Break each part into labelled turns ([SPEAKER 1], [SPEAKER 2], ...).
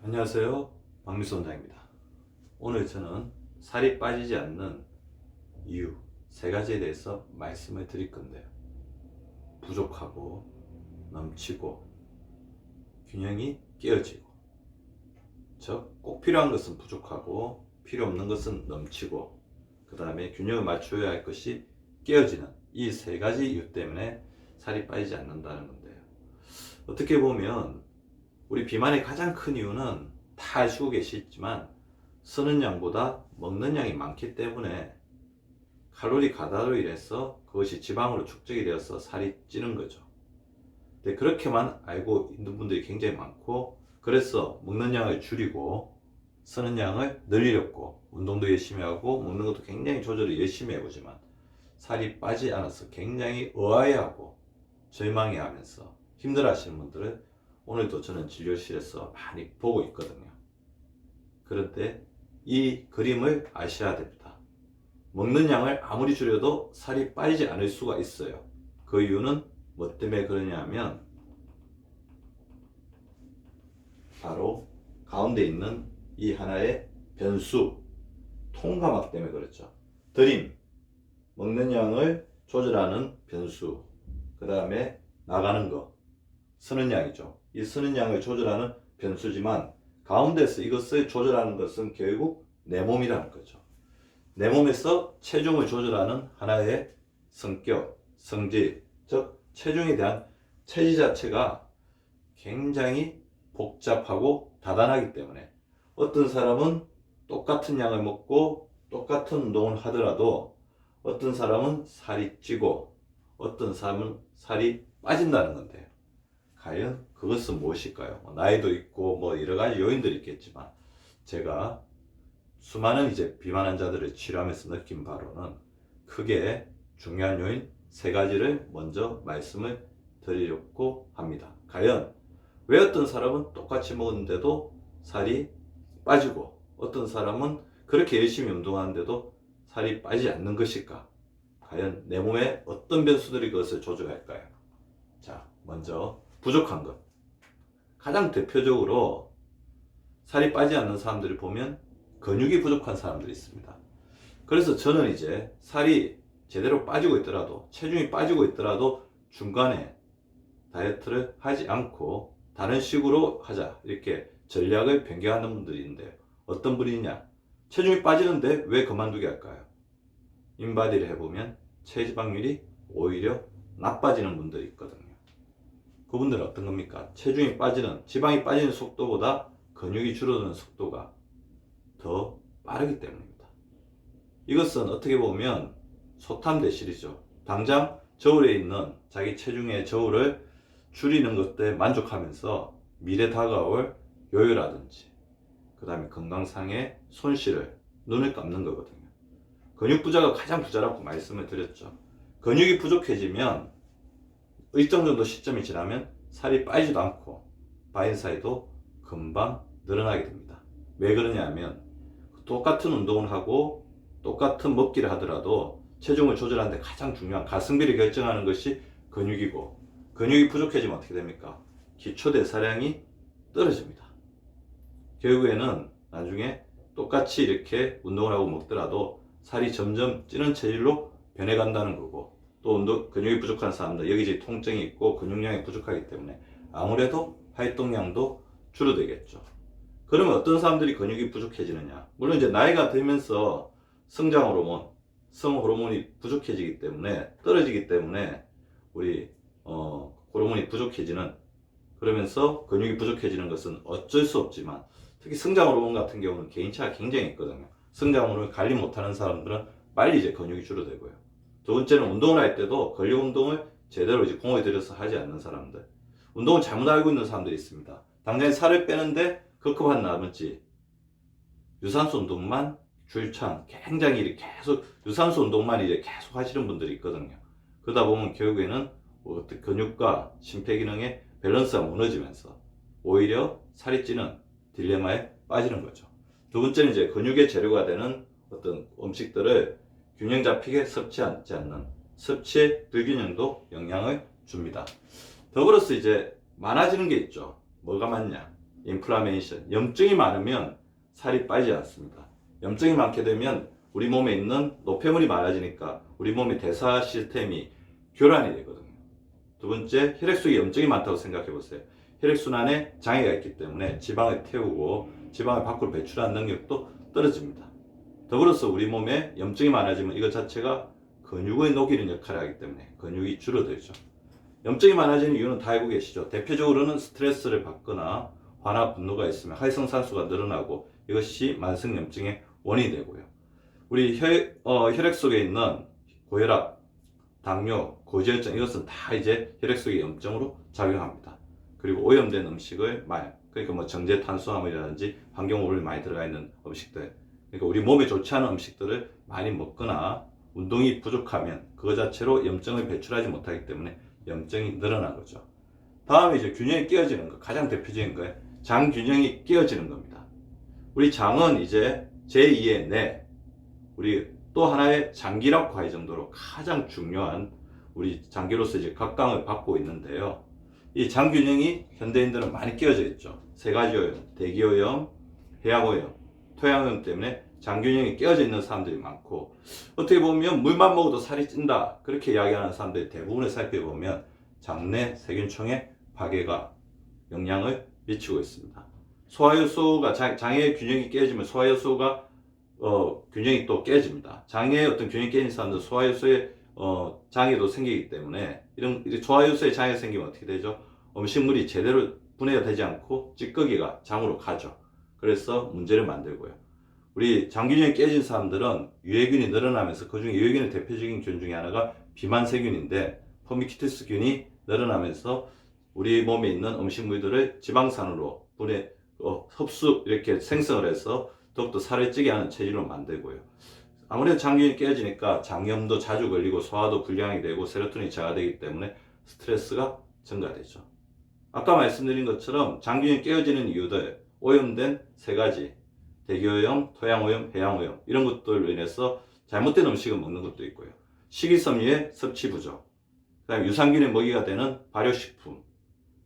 [SPEAKER 1] 안녕하세요, 박미수 원장입니다. 오늘 저는 살이 빠지지 않는 이유 3가지에 대해서 말씀을 드릴 건데요. 부족하고, 넘치고, 균형이 깨어지고. 즉, 꼭 필요한 것은 부족하고 필요 없는 것은 넘치고, 그 다음에 균형을 맞춰야 할 것이 깨어지는 이 3가지 이유 때문에 살이 빠지지 않는다는 건데요. 어떻게 보면 우리 비만의 가장 큰 이유는 다 아시고 계시지만 쓰는 양보다 먹는 양이 많기 때문에 칼로리 과다로 인해서 그것이 지방으로 축적이 되어서 살이 찌는 거죠. 근데 그렇게만 알고 있는 분들이 굉장히 많고, 그래서 먹는 양을 줄이고 쓰는 양을 늘리려고 운동도 열심히 하고 먹는 것도 굉장히 조절을 열심히 해보지만 살이 빠지지 않아서 굉장히 의아해하고 절망해하면서 힘들어하시는 분들을 오늘도 저는 진료실에서 많이 보고 있거든요. 그런데 이 그림을 아셔야 됩니다. 먹는 양을 아무리 줄여도 살이 빠지지 않을 수가 있어요. 그 이유는 뭐 때문에 그러냐면 바로 가운데 있는 이 하나의 변수, 통과막 때문에 그렇죠. 드림, 먹는 양을 조절하는 변수, 그 다음에 나가는 거, 쓰는 양이죠. 이 쓰는 양을 조절하는 변수지만 가운데서 이것을 조절하는 것은 결국 내 몸이라는 거죠. 내 몸에서 체중을 조절하는 하나의 성격, 성질, 즉 체중에 대한 체질 자체가 굉장히 복잡하고 다단하기 때문에 어떤 사람은 똑같은 양을 먹고 똑같은 운동을 하더라도 어떤 사람은 살이 찌고 어떤 사람은 살이 빠진다는 건데요. 과연 그것은 무엇일까요? 나이도 있고 뭐 여러 가지 요인들이 있겠지만 제가 수많은 비만 환자들을 치료하면서 느낀 바로는 크게 중요한 요인 3가지를 먼저 말씀을 드리려고 합니다. 과연 왜 어떤 사람은 똑같이 먹었는데도 살이 빠지고 어떤 사람은 그렇게 열심히 운동하는데도 살이 빠지지 않는 것일까? 과연 내 몸에 어떤 변수들이 그것을 조절할까요? 자, 먼저 부족한 것. 가장 대표적으로 살이 빠지지 않는 사람들을 보면 근육이 부족한 사람들이 있습니다. 그래서 저는 살이 제대로 빠지고 있더라도, 체중이 빠지고 있더라도 중간에 다이어트를 하지 않고 다른 식으로 하자, 이렇게 전략을 변경하는 분들이 있는데 어떤 분이냐? 체중이 빠지는데 왜 그만두게 할까요? 인바디를 해보면 체지방률이 오히려 나빠지는 분들이 있거든요. 그분들은 어떤 겁니까? 체중이 빠지는, 지방이 빠지는 속도보다 근육이 줄어드는 속도가 더 빠르기 때문입니다. 이것은 어떻게 보면 소탐대실이죠. 당장 저울에 있는 자기 체중의 저울을 줄이는 것에 만족하면서 미래 다가올 요요라든지 그 다음에 건강상의 손실을 눈을 감는 거거든요. 근육 부자가 가장 부자라고 말씀을 드렸죠. 근육이 부족해지면 일정 정도 시점이 지나면 살이 빠지지도 않고 바인 사이도 금방 늘어나게 됩니다. 왜 그러냐면 똑같은 운동을 하고 똑같은 먹기를 하더라도 체중을 조절하는데 가장 중요한 가성비를 결정하는 것이 근육이고, 근육이 부족해지면 어떻게 됩니까? 기초대사량이 떨어집니다. 결국에는 나중에 똑같이 이렇게 운동을 하고 먹더라도 살이 점점 찌는 체질로 변해간다는 거고, 또 근육이 부족한 사람들 여기저기 통증이 있고 근육량이 부족하기 때문에 아무래도 활동량도 줄어들겠죠. 그러면 어떤 사람들이 근육이 부족해지느냐? 물론 나이가 들면서 성장 호르몬, 성 호르몬이 부족해지기 때문에, 떨어지기 때문에 우리 호르몬이 부족해지는, 그러면서 근육이 부족해지는 것은 어쩔 수 없지만 특히 성장 호르몬 같은 경우는 개인차가 굉장히 있거든요. 성장 호르몬을 관리 못하는 사람들은 빨리 근육이 줄어들고요. 두 번째는 운동을 할 때도 근력 운동을 제대로 공을 들여서 하지 않는 사람들, 운동을 잘못 알고 있는 사람들이 있습니다. 당장에 살을 빼는데 급급한 나머지 유산소 운동만 줄창 굉장히 계속 유산소 운동만 계속 하시는 분들이 있거든요. 그러다 보면 결국에는 근육과 심폐기능의 밸런스가 무너지면서 오히려 살이 찌는 딜레마에 빠지는 거죠. 두 번째는 근육의 재료가 되는 어떤 음식들을 균형 잡히게 섭취하지 않는 섭취의 불균형도 영향을 줍니다. 더불어서 많아지는 게 있죠. 뭐가 많냐? 인플라메이션, 염증이 많으면 살이 빠지지 않습니다. 염증이 많게 되면 우리 몸에 있는 노폐물이 많아지니까 우리 몸의 대사 시스템이 교란이 되거든요. 두 번째, 혈액 속에 염증이 많다고 생각해 보세요. 혈액순환에 장애가 있기 때문에 지방을 태우고 지방을 밖으로 배출하는 능력도 떨어집니다. 더불어서 우리 몸에 염증이 많아지면 이것 자체가 근육을 녹이는 역할을 하기 때문에 근육이 줄어들죠. 염증이 많아지는 이유는 다 알고 계시죠. 대표적으로는 스트레스를 받거나 화나 분노가 있으면 활성산소가 늘어나고 이것이 만성염증의 원인이 되고요. 우리 혈액 속에 있는 고혈압, 당뇨, 고지혈증 이것은 다 이제 혈액 속의 염증으로 작용합니다. 그리고 오염된 음식을 그러니까 뭐 정제 탄수화물이라든지 환경오염이 많이 들어가 있는 음식들, 그러니까 우리 몸에 좋지 않은 음식들을 많이 먹거나 운동이 부족하면 그거 자체로 염증을 배출하지 못하기 때문에 염증이 늘어난 거죠. 다음에 이제 균형이 깨어지는 거, 가장 대표적인 거예요. 장 균형이 깨어지는 겁니다. 우리 장은 이제 제2의 뇌, 우리 또 하나의 장기라고 할 정도로 가장 중요한 우리 장기로서 이제 각광을 받고 있는데요. 이 장 균형이 현대인들은 많이 깨어져 있죠. 세 가지 오염, 대기오염, 해양오염, 토양오염 때문에 장 균형이 깨어져 있는 사람들이 많고, 어떻게 보면 물만 먹어도 살이 찐다 그렇게 이야기하는 사람들이 대부분을 살펴보면 장내 세균총의 파괴가 영향을 미치고 있습니다. 소화효소가 장의 균형이 깨지면 소화효소가 균형이 또 깨집니다. 장의 어떤 균형이 깨진 사람들 소화효소에 장애도 생기기 때문에 이런 소화효소에 장애가 생기면 어떻게 되죠? 음식물이 제대로 분해가 되지 않고 찌꺼기가 장으로 가죠. 그래서 문제를 만들고요. 우리 장 균형이 깨진 사람들은 유해균이 늘어나면서 그중에 유해균의 대표적인 균 중에 하나가 비만세균인데 포미키티스균이 늘어나면서 우리 몸에 있는 음식물들을 지방산으로 분해 흡수 이렇게 생성을 해서 더욱더 살을 찌게 하는 체질로 만들고요. 아무래도 장 균형이 깨지니까 장염도 자주 걸리고 소화도 불량이 되고 세로토닌이 저하되기 때문에 스트레스가 증가되죠. 아까 말씀드린 것처럼 장 균형이 깨어지는 이유들 오염된 세 가지, 대기오염, 토양오염, 해양오염 이런 것들로 인해서 잘못된 음식을 먹는 것도 있고요. 식이섬유의 섭취 부족, 그다음에 유산균의 먹이가 되는 발효식품,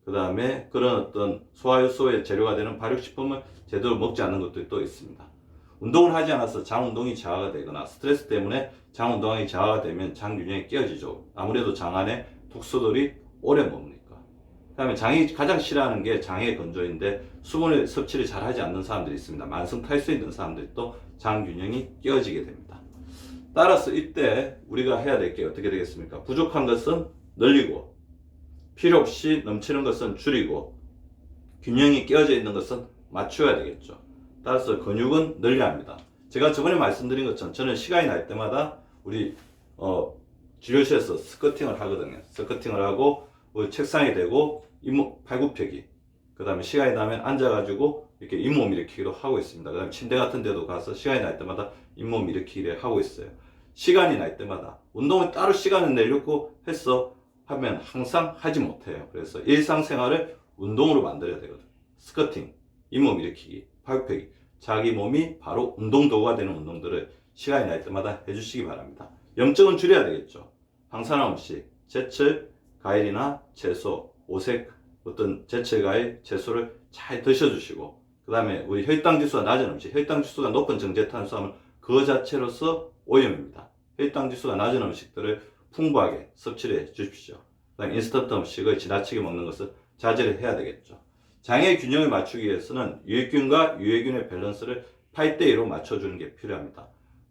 [SPEAKER 1] 그 다음에 그런 어떤 소화효소의 재료가 되는 발효식품을 제대로 먹지 않는 것들이 또 있습니다. 운동을 하지 않아서 장 운동이 저하가 되거나 스트레스 때문에 장 운동이 저하가 되면 장 균형이 깨어지죠. 아무래도 장 안에 독소들이 오래 머무니까. 그 다음에 장이 가장 싫어하는 게 장의 건조인데 수분의 섭취를 잘 하지 않는 사람들이 있습니다. 만성 탈수 있는 사람들이 또 장 균형이 깨어지게 됩니다. 따라서 이때 우리가 해야 될 게 어떻게 되겠습니까? 부족한 것은 늘리고 필요 없이 넘치는 것은 줄이고 균형이 깨어져 있는 것은 맞춰야 되겠죠. 따라서 근육은 늘려야 합니다. 제가 저번에 말씀드린 것처럼 저는 시간이 날 때마다 우리 진료실에서 스쿼팅을 하거든요. 스쿼팅을 하고 책상에 대고 팔굽혀기, 그 다음에 시간이 나면 앉아가지고 이렇게 잇몸 일으키기도 하고 있습니다. 그 다음에 침대 같은 데도 가서 시간이 날 때마다 잇몸 일으키기를 하고 있어요. 시간이 날 때마다 운동을 따로 시간을 내려고 해서 하면 항상 하지 못해요. 그래서 일상생활을 운동으로 만들어야 되거든요. 스쿼팅, 잇몸 일으키기, 팔굽혀기, 자기 몸이 바로 운동도구가 되는 운동들을 시간이 날 때마다 해주시기 바랍니다. 염증은 줄여야 되겠죠. 항산화 음식, 제철, 과일이나 채소, 오색, 어떤 제철, 과일, 채소를 잘 드셔주시고, 그 다음에 우리 혈당 지수가 낮은 음식, 혈당 지수가 높은 정제 탄수화물 그 자체로서 오염입니다. 혈당 지수가 낮은 음식들을 풍부하게 섭취를 해 주십시오. 그다음에 인스턴트 음식을 지나치게 먹는 것을 자제를 해야 되겠죠. 장의 균형을 맞추기 위해서는 유해균과 유해균의 밸런스를 8대2로 맞춰주는 게 필요합니다.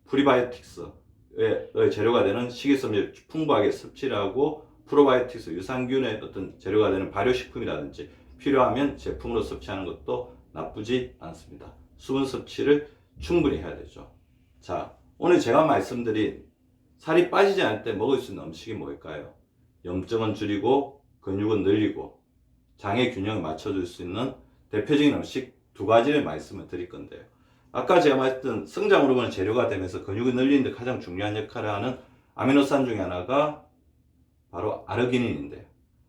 [SPEAKER 1] 프리바이오틱스의 재료가 되는 식이섬유를 풍부하게 섭취를 하고 프로바이오틱스 유산균의 어떤 재료가 되는 발효식품이라든지 필요하면 제품으로 섭취하는 것도 나쁘지 않습니다. 수분 섭취를 충분히 해야 되죠. 자, 오늘 제가 말씀드린 살이 빠지지 않을 때 먹을 수 있는 음식이 뭘까요? 염증은 줄이고 근육은 늘리고 장의 균형을 맞춰줄 수 있는 대표적인 음식 두 가지를 말씀을 드릴 건데요. 아까 제가 말했던 성장 호르몬의 재료가 되면서 근육을 늘리는 데 가장 중요한 역할을 하는 아미노산 중에 하나가 바로 아르기닌인데요.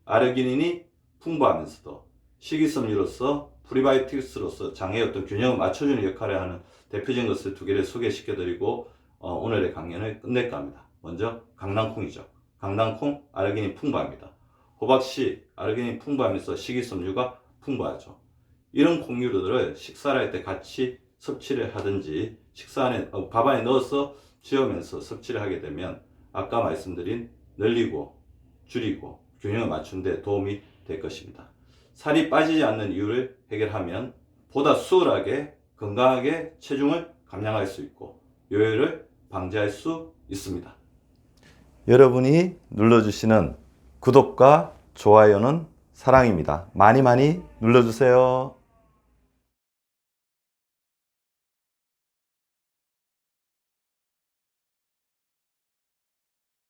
[SPEAKER 1] 아르기닌이 풍부하면서도 식이섬유로서 프리바이오틱스로서 장의 어떤 균형을 맞춰주는 역할을 하는 대표적인 것을 두 개를 소개시켜드리고 오늘의 강연을 끝낼까 합니다. 먼저 강낭콩이죠. 강낭콩 아르기닌 풍부합니다. 호박씨 아르기닌 풍부하면서 식이섬유가 풍부하죠. 이런 콩류들을 식사를 할 때 같이 섭취를 하든지 밥 안에 넣어서 지으면서 섭취를 하게 되면 아까 말씀드린 늘리고 줄이고 균형을 맞추는 데 도움이 될 것입니다. 살이 빠지지 않는 이유를 해결하면 보다 수월하게 건강하게 체중을 감량할 수 있고 요요를 방지할 수 있습니다. 여러분이 눌러주시는 구독과 좋아요는 사랑입니다. 많이 많이 눌러주세요.